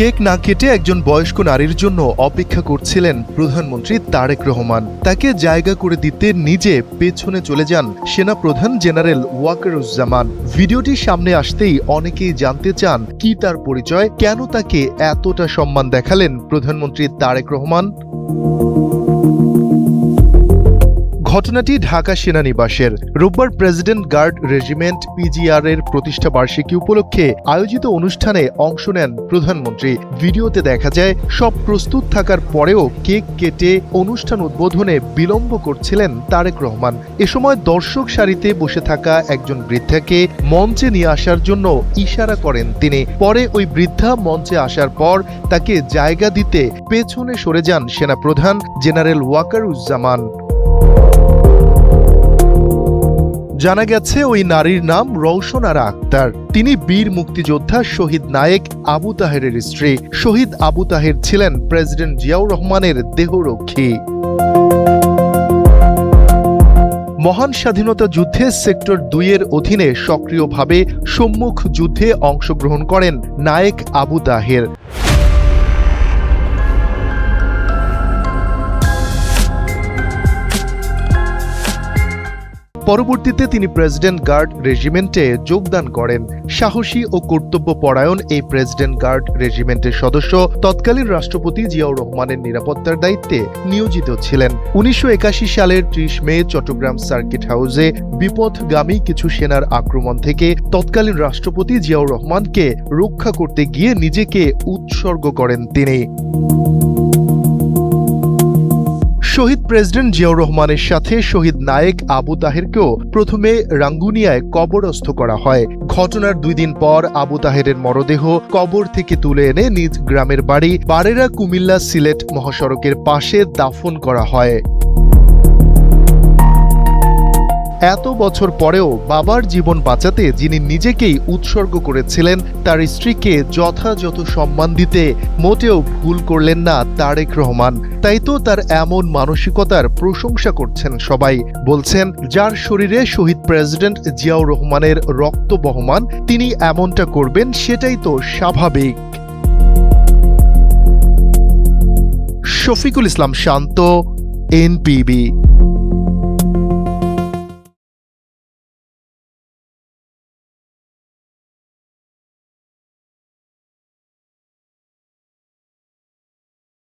Cake না কেটে একজন বয়স্ক নারীর জন্য অপেক্ষা করছিলেন প্রধানমন্ত্রী তারেক রহমান। তাকে জায়গা করে দিতে নিজে পেছনে চলে যান সেনাপ্রধান জেনারেল ওয়াকারুজ্জামান। ভিডিওটি সামনে আসতেই অনেকেই জানতে চান কি তার পরিচয়, কেন তাকে এতটা সম্মান দেখালেন প্রধানমন্ত্রী তারেক রহমান। ঘটনাটি ঢাকা সেনানিবাসের। রোববার প্রেসিডেন্ট গার্ড রেজিমেন্ট পিজিআর এর প্রতিষ্ঠা বার্ষিকী উপলক্ষে আয়োজিত অনুষ্ঠানে অংশ নেন প্রধানমন্ত্রী। ভিডিওতে দেখা যায় সব প্রস্তুত থাকার পরেও কেক কেটে অনুষ্ঠান উদ্বোধনে বিলম্ব করছিলেন তারেক রহমান। এ সময় দর্শক সারিতে বসে থাকা একজন বৃদ্ধাকে মঞ্চে নিয়ে আসার জন্য ইশারা করেন তিনি। পরে ওই বৃদ্ধা মঞ্চে আসার পর তাকে জায়গা দিতে পেছনে সরে যান সেনাপ্রধান জেনারেল ওয়াকারুজ্জামান। জানা গেছে ওই নারীর নাম রওশন আরা আক্তার। তিনি বীর মুক্তিযোদ্ধা শহীদ নায়েক আবু তাহেরের স্ত্রী। শহীদ আবু তাহের ছিলেন প্রেসিডেন্ট জিয়াউর রহমানের দেহরক্ষী। মহান স্বাধীনতা যুদ্ধে সেক্টর ২ এর অধীনে সক্রিয়ভাবে সম্মুখ যুদ্ধে অংশগ্রহণ করেন নায়েক আবু তাহের। পরবর্তীতে তিনি প্রেসিডেন্ট গার্ড রেজিমেন্টে যোগদান করেন। সাহসী ও কর্তব্যপরায়ণ এই প্রেসিডেন্ট গার্ড রেজিমেন্টের সদস্য তৎকালীন রাষ্ট্রপতি জিয়াউর রহমানের নিরাপত্তার দায়িত্বে নিয়োজিত ছিলেন। ১৯৮১ সালের ৩০ মে চট্টগ্রাম সার্কিট হাউসে বিপথগামী কিছু সেনার আক্রমণ থেকে তৎকালীন রাষ্ট্রপতি জিয়াউর রহমানকে রক্ষা করতে গিয়ে নিজেকে উৎসর্গ করেন তিনি। শহীদ প্রেসিডেন্ট জিয়াউর রহমানের সাথে শহীদ নায়েক আবু তাহেরকেও প্রথমে রাঙ্গুনিয়ায় কবরস্থ করা হয়। ঘটনার ২ দিন পর আবু তাহেরের মরদেহ কবর থেকে তুলে এনে নিজ গ্রামের বাড়ি বারেরা কুমিল্লা সিলেট মহাসড়কের পাশে দাফন করা হয়। এত বছর পরেও বাবার জীবন বাঁচাতে যিনি নিজেকেই উৎসর্গ করেছিলেন তার স্ত্রীকে যথাযথ সম্মান দিতে মোটেও ভুল করলেন না তারেক রহমান। তাই তো তার এমন মানসিকতার প্রশংসা করছেন সবাই। বলছেন, যার শরীরে শহীদ প্রেসিডেন্ট জিয়াউর রহমানের রক্ত বহমান তিনি এমনটা করবেন সেটাই তো স্বাভাবিক। শফিকুল ইসলাম শান্ত, এনপিবি।